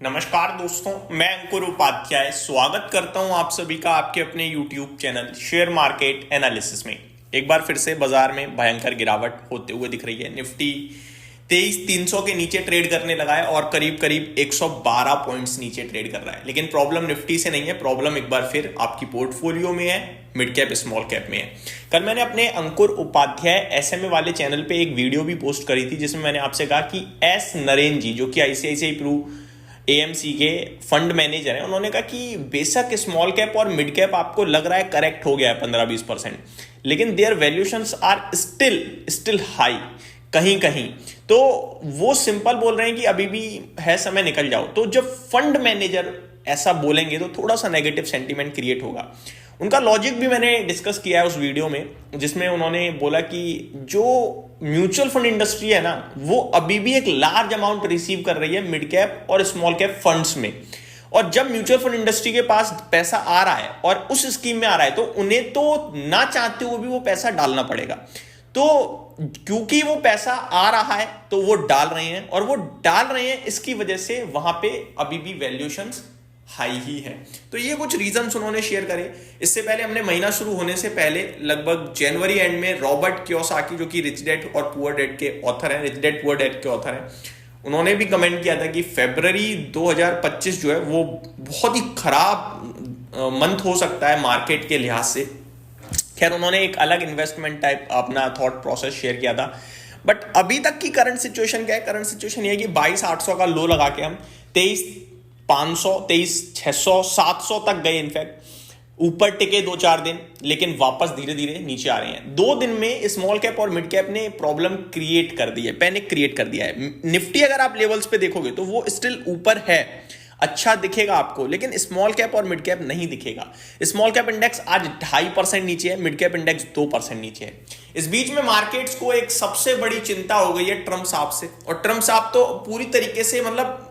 नमस्कार दोस्तों, मैं अंकुर उपाध्याय स्वागत करता हूं आप सभी का आपके अपने YouTube channel share market analysis में। एक बार फिर से बाजार में भयंकर गिरावट होते हुए दिख रही है। निफ्टी 23,300 के नीचे ट्रेड करने लगा है और करीब करीब 112 पॉइंट्स नीचे ट्रेड कर रहा है। लेकिन प्रॉब्लम निफ्टी से नहीं है, प्रॉब्लम एक बार फिर आपकी पोर्टफोलियो में है, मिड कैप स्मॉल कैप में है। कल मैंने अपने अंकुर उपाध्याय एसएमए वाले चैनल पे एक वीडियो भी पोस्ट करी थी जिसमें मैंने आपसे कहा कि एस नरेन जी, जो कि आईसीआईसीआई प्रू एएमसी के फंड मैनेजर हैं, उन्होंने कहा कि बेशक स्मॉल कैप और मिड कैप आपको लग रहा है करेक्ट हो गया है 15-20%, लेकिन their valuations are still high कहीं कहीं। तो वो सिंपल बोल रहे हैं कि अभी भी है समय, निकल जाओ। तो जब फंड मैनेजर ऐसा बोलेंगे तो थोड़ा सा नेगेटिव सेंटीमेंट क्रिएट होगा। उनका लॉजिक भी मैंने डिस्कस किया है उस वीडियो में, जिसमें उन्होंने बोला कि जो म्यूचुअल फंड इंडस्ट्री है ना, वो अभी भी एक लार्ज अमाउंट रिसीव कर रही है मिड कैप और स्मॉल कैप फंड्स में। और जब म्यूचुअल फंड इंडस्ट्री के पास पैसा आ रहा है और उस स्कीम में आ रहा है, तो उन्हें तो ना चाहते हुए भी वो पैसा डालना पड़ेगा। तो क्योंकि वो पैसा आ रहा है तो वो डाल रहे हैं, और वो डाल रहे हैं इसकी वजह से वहां पे अभी भी वैल्यूएशंस हाई ही है। तो ये कुछ रीजंस उन्होंने शेयर करे। इससे पहले हमने महीना शुरू होने से पहले लगभग जनवरी एंड में रॉबर्ट कियोसाकी, जो कि रिच डैड और पुअर डैड के ऑथर हैं, रिच डैड पुअर डैड के ऑथर हैं, उन्होंने भी कमेंट किया था कि फरवरी 2025 जो है वो बहुत ही खराब मंथ हो सकता है मार्केट के लिहाज से। खैर, उन्होंने एक अलग इन्वेस्टमेंट टाइप अपना थॉट प्रोसेस शेयर किया था। बट अभी तक की करंट सिचुएशन क्या है? करंट सिचुएशन ये है कि 22,800 का लो लगा के हम 23,500, 23,600, 700 तक गए। इनफैक्ट ऊपर टिके 2-4 दिन, लेकिन वापस धीरे धीरे नीचे आ रहे हैं। 2 दिन में स्मॉल कैप और मिड कैप ने प्रॉब्लम क्रिएट कर दी है, पैनिक क्रिएट कर दिया है। निफ्टी अगर आप लेवल्स पे देखोगे तो वो स्टिल ऊपर है, अच्छा दिखेगा आपको, लेकिन स्मॉल कैप और मिड कैप नहीं दिखेगा। स्मॉल कैप इंडेक्स आज 2.5% नीचे है, मिड कैप इंडेक्स 2% नीचे है। इस बीच में मार्केट्स को एक सबसे बड़ी चिंता हो गई है ट्रम्प साहब से। और ट्रम्प साहब तो पूरी तरीके से, मतलब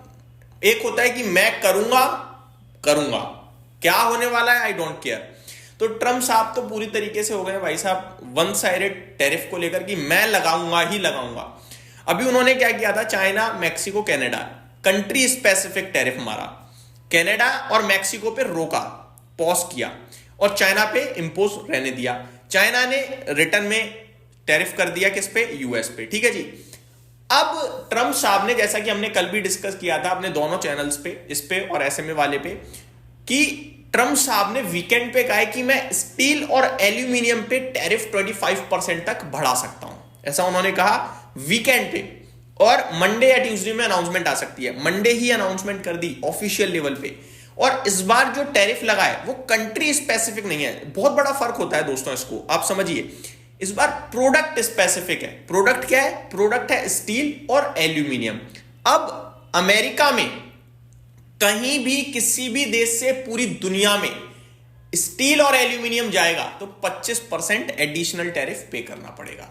एक होता है कि मैं करूंगा, क्या होने वाला है आई डोंट केयर। तो ट्रम्प साहब तो पूरी तरीके से हो गए भाई साहब वन साइडेड टैरिफ को लेकर कि मैं लगाऊंगा ही लगाऊंगा। अभी उन्होंने क्या किया था, China, Mexico, Canada, country specific tariff मारा। कनाडा और मैक्सिको पे रोका, पॉज किया, और चाइना पे इंपोज रहने दिया। चाइना ने रिटर्न में टैरिफ कर दिया किस पे? यूएस पे। ठीक है जी। अब ट्रम्प साहब ने, जैसा कि हमने कल भी डिस्कस किया था अपने दोनों चैनल्स पे, इस पे और एसएमए वाले पे, कि ट्रम्प साहब ने वीकेंड पे कहा है कि मैं स्टील और एल्यूमिनियम पे टैरिफ 25% तक बढ़ा सकता हूं। ऐसा उन्होंने कहा वीकेंड पे, और मंडे या ट्यूसडे में अनाउंसमेंट आ सकती है। मंडे ही अनाउंसमेंट कर दी ऑफिशियल लेवल पे। और इस बार जो टैरिफ लगा है वो कंट्री स्पेसिफिक नहीं है। बहुत बड़ा फर्क होता है दोस्तों, इसको आप समझिए। इस बार प्रोडक्ट स्पेसिफिक है। प्रोडक्ट क्या है? प्रोडक्ट है स्टील और एल्यूमिनियम। अब अमेरिका में कहीं भी किसी भी देश से पूरी दुनिया में स्टील और एल्यूमिनियम जाएगा तो 25% एडिशनल टैरिफ पे करना पड़ेगा।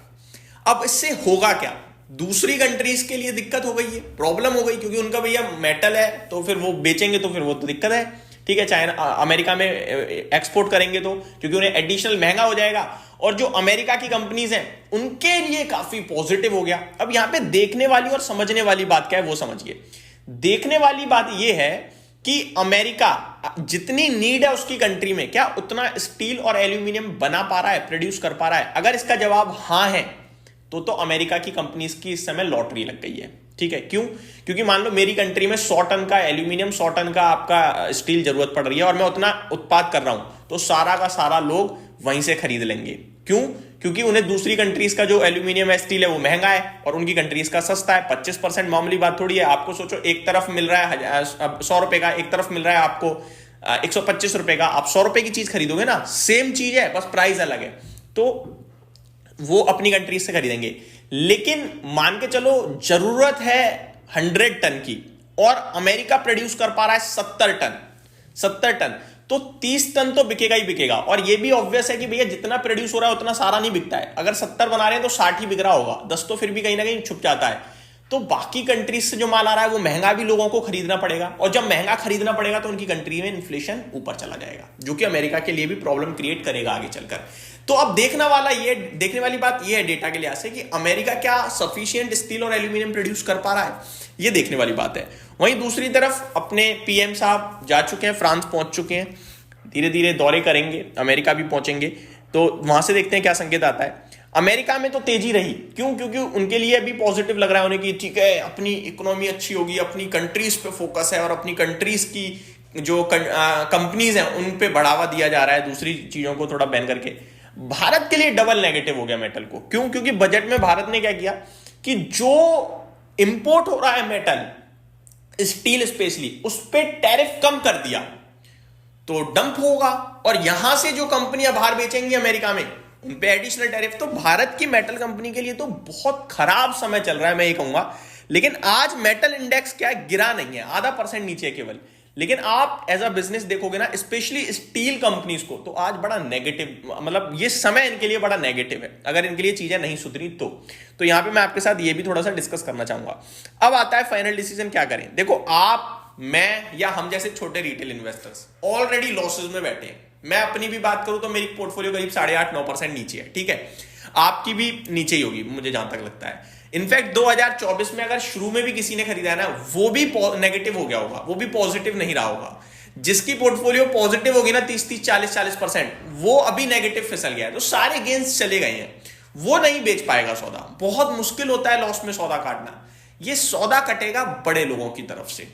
अब इससे होगा क्या? दूसरी कंट्रीज के लिए दिक्कत हो गई है, प्रॉब्लम हो गई, क्योंकि उनका भैया मेटल है तो फिर वो बेचेंगे तो फिर वो तो दिक्कत है। ठीक है, चाइना अमेरिका में एक्सपोर्ट करेंगे तो, क्योंकि उन्हें एडिशनल महंगा हो जाएगा। और जो अमेरिका की कंपनीज हैं उनके लिए काफी पॉजिटिव हो गया। अब यहां पे देखने वाली और समझने वाली बात क्या है वो समझिए। देखने वाली बात यह है कि अमेरिका जितनी नीड है उसकी कंट्री में, क्या उतना स्टील और एल्यूमिनियम बना पा रहा है, प्रोड्यूस कर पा रहा है? अगर इसका जवाब हां है तो अमेरिका की कंपनीज की इस समय लॉटरी लग गई है। ठीक है, क्यों? क्योंकि मान लो मेरी कंट्री में 100 टन का एल्यूमिनियम, 100 टन का आपका स्टील जरूरत पड़ रही है, और मैं उतना उत्पाद कर रहा हूं, तो सारा का सारा लोग वहीं से खरीद लेंगे। क्यों? क्योंकि उन्हें दूसरी कंट्रीज का जो एल्यूमिनियम है, स्टील है, वो महंगा है और उनकी कंट्रीज का सस्ता है। 25% मामूली बात थोड़ी है। आपको सोचो, एक तरफ मिल रहा है 100 रुपए का, एक तरफ मिल रहा है आपको 125 रुपए का। आप 100 रुपए की चीज खरीदोगे ना, सेम चीज है, बस प्राइस अलग है, तो वो अपनी कंट्रीज से खरीदेंगे। लेकिन मान के चलो जरूरत है 100 टन की और अमेरिका प्रोड्यूस कर पा रहा है 70 टन, तो 30 टन तो बिकेगा ही बिकेगा। और ये भी ऑब्वियस है कि भैया जितना प्रोड्यूस हो रहा है उतना सारा नहीं बिकता है। अगर 70 बना रहे हैं तो 60 ही बिक रहा होगा, 10 तो फिर भी कहीं ना कहीं छुप जाता है। तो बाकी कंट्रीज से जो माल आ रहा है वो महंगा भी लोगों को खरीदना पड़ेगा, और जब महंगा खरीदना पड़ेगा तो उनकी कंट्री में इन्फ्लेशन ऊपर चला जाएगा, जो कि अमेरिका के लिए भी प्रॉब्लम क्रिएट करेगा आगे चलकर। तो अब देखने वाली बात ये है डेटा के लिहाज से कि अमेरिका क्या सफिशिएंट स्टील और एल्यूमिनियम प्रोड्यूस कर पा रहा है, ये देखने वाली बात है। वहीं दूसरी तरफ अपने पीएम साहब जा चुके हैं, फ्रांस पहुंच चुके हैं, धीरे धीरे दौरे करेंगे, अमेरिका भी पहुंचेंगे, तो वहां से देखते हैं क्या संकेत आता है। अमेरिका में तो तेजी रही, क्यों? क्योंकि उनके लिए अभी पॉजिटिव लग रहा है उन्हें कि ठीक है अपनी इकोनॉमी अच्छी होगी, अपनी कंट्रीज पे फोकस है और अपनी कंट्रीज की जो कंपनीज हैं उन पे बढ़ावा दिया जा रहा है, दूसरी चीजों को थोड़ा बैन करके। भारत के लिए डबल नेगेटिव हो गया मेटल को, क्यों? क्योंकि बजट में भारत ने क्या किया कि जो इंपोर्ट हो रहा है मेटल, स्टील स्पेशली, उस पर टैरिफ कम कर दिया, तो डंप होगा और यहां से जो कंपनियां बाहर बेचेंगी अमेरिका में, उन पे एडिशनल टैरिफ। तो भारत की मेटल कंपनी के लिए तो बहुत खराब समय चल रहा है, मैं ये कहूंगा। लेकिन आज मेटल इंडेक्स क्या है, गिरा नहीं है, आधा % नीचे है केवल। लेकिन आप एज अ बिजनेस देखोगे ना, स्पेशली स्टील कंपनीज को, तो आज बड़ा नेगेटिव, मतलब ये समय इनके लिए बड़ा नेगेटिव है, अगर इनके लिए चीजें नहीं सुधरी तो यहां पे मैं आपके साथ ये भी थोड़ा सा डिस्कस करना चाहूंगा। अब आता है फाइनल डिसीजन क्या करें। देखो, आप, मैं या हम जैसे छोटे रिटेल इन्वेस्टर्स ऑलरेडी लॉसेस में बैठे हैं। मैं अपनी भी बात करूं तो मेरी पोर्टफोलियो करीब 8.5-9% नीचे है, ठीक है। आपकी भी नीचे ही होगी मुझे जहां तक लगता है। इनफैक्ट 2024 में अगर शुरू में भी किसी ने खरीदा है ना, वो भी नेगेटिव हो गया होगा, वो भी पॉजिटिव नहीं रहा होगा। जिसकी पोर्टफोलियो पॉजिटिव होगी ना 30-30, 40-40%, वो अभी नेगेटिव फिसल गया है, तो सारे गेन्स चले गए हैं, वो नहीं बेच पाएगा सौदा। बहुत मुश्किल होता है लॉस में सौदा काटना। ये सौदा कटेगा बड़े लोगों की तरफ से,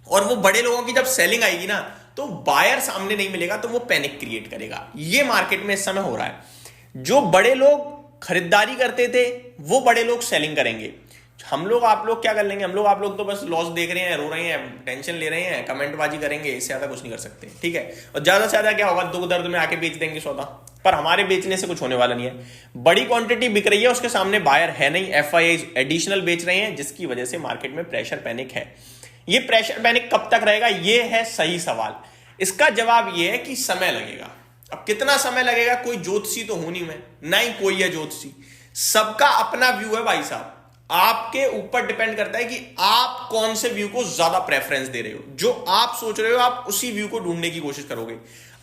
और वो बड़े लोगों की जब सेलिंग आएगी ना, तो बायर सामने नहीं मिलेगा, तो वो पैनिक क्रिएट करेगा। ये मार्केट में इस समय हो रहा है। जो बड़े लोग खरीदारी करते थे, वो बड़े लोग सेलिंग करेंगे। हम लोग, आप लोग क्या कर लेंगे? हम लोग, आप लोग तो बस लॉस देख रहे हैं, रो रहे हैं, टेंशन ले रहे हैं, कमेंटबाजी करेंगे, इससे ज्यादा कुछ नहीं कर सकते, ठीक है। और ज्यादा से ज्यादा क्या होगा, दुख दर्द में आके बेच देंगे सौदा, पर हमारे बेचने से कुछ होने वाला नहीं है। बड़ी क्वांटिटी बिक रही है, उसके सामने बायर है नहीं, एफआईआई एडिशनल बेच रहे हैं, जिसकी वजह से मार्केट में प्रेशर पैनिक है। ये प्रेशर पैनिक कब तक रहेगा, ये है सही सवाल। इसका जवाब ये है कि समय लगेगा। अब कितना समय लगेगा, कोई ज्योतिषी तो हूं नहीं मैं, ना ही कोई है ज्योतिषी, सबका अपना व्यू है भाई साहब। आपके ऊपर डिपेंड करता है कि आप कौन से व्यू को ज्यादा प्रेफरेंस दे रहे हो। जो आप सोच रहे हो, आप उसी व्यू को ढूंढने की कोशिश करोगे।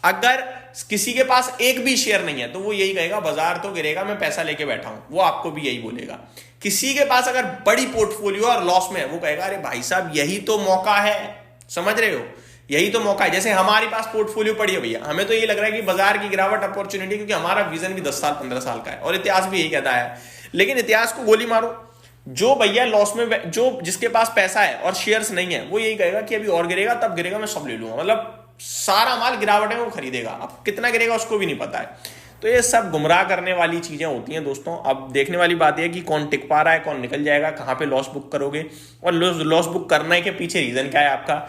अगर किसी के पास एक भी शेयर नहीं है, तो वो यही कहेगा बाजार तो गिरेगा, मैं पैसा लेके बैठा हूं, वो आपको भी यही बोलेगा। किसी के पास अगर बड़ी पोर्टफोलियो और लॉस में है, वो कहेगा अरे भाई साहब यही तो मौका है, समझ रहे हो, यही तो मौका है। जैसे हमारे पास पोर्टफोलियो पड़ी है भैया, हमें तो ये लग रहा है कि बाजार की गिरावट अपॉर्चुनिटी, क्योंकि हमारा विजन भी 10 साल 15 साल का है और इतिहास भी यही कहता है। लेकिन इतिहास को गोली मारो, जो भैया लॉस में, जो जिसके पास पैसा है और शेयर्स नहीं है, वो यही कहेगा कि अभी और गिरेगा, तब गिरेगा, मैं सब ले लूंगा। मतलब सारा माल गिरावट में वो खरीदेगा, अब कितना गिरेगा उसको भी नहीं पता है। तो ये सब गुमराह करने वाली चीजें होती हैं दोस्तों। अब देखने वाली बात यह है कि कौन टिक पा रहा है, कौन निकल जाएगा, कहां पे लॉस बुक करोगे, और लॉस बुक करने के पीछे रीजन क्या है आपका।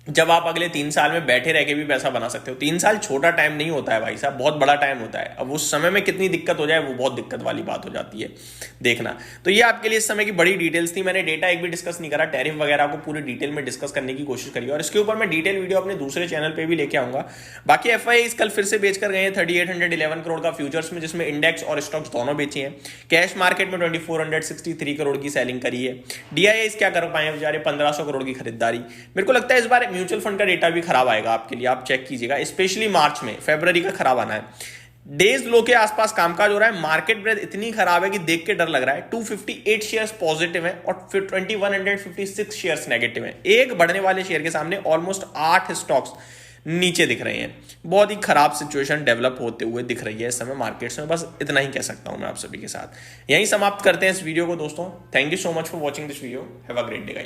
जब आप अगले 3 साल में बैठे रह के भी पैसा बना सकते हो। 3 साल छोटा टाइम नहीं होता है भाई साहब, बहुत बड़ा टाइम होता है। अब उस समय में कितनी दिक्कत हो जाए, वो बहुत दिक्कत वाली बात हो जाती है, देखना। तो ये आपके लिए इस समय की बड़ी डिटेल्स थी। मैंने डेटा एक भी डिस्कस नहीं करा, टैरिफ वगैरह को पूरी डिटेल में डिस्कस करने की कोशिश करी, और इसके ऊपर मैं डिटेल वीडियो अपने दूसरे चैनल पर भी लेके आऊंगा। बाकी एफआईआई कल फिर से बेच कर गए हैं 3811 करोड़ का फ्यूचर्स में, जिसमें इंडेक्स और स्टॉक्स दोनों बेचे हैं। कैश मार्केट में 2463 करोड़ की सेलिंग करी है। डीआईआई क्या कर पाए बेचारे, 1500 करोड़ की खरीदारी। मेरे को लगता है इस बार म्यूचुअल फंड का डेटा भी खराब आएगा आपके लिए, आप चेक कीजिएगा, स्पेशली मार्च में, फरवरी का खराब आना है। डेज लो के आसपास कामकाज हो रहा है, मार्केट ब्रेथ इतनी खराब है कि देख के डर लग रहा है। 258 शेयर्स पॉजिटिव हैं और फिर 2156 शेयर्स नेगेटिव हैं। एक बढ़ने वाले शेयर के सामने ऑलमोस्ट 8 स्टॉक्स नीचे दिख रहे हैं। बहुत ही खराब सिचुएशन डेवलप होते हुए दिख रही है इस समय मार्केट्स में। बस इतना ही कह सकता हूं मैं आप सभी के साथ। यहीं समाप्त करते हैं इस वीडियो को दोस्तों। Thank you so much for watching this video. Have a great day guys.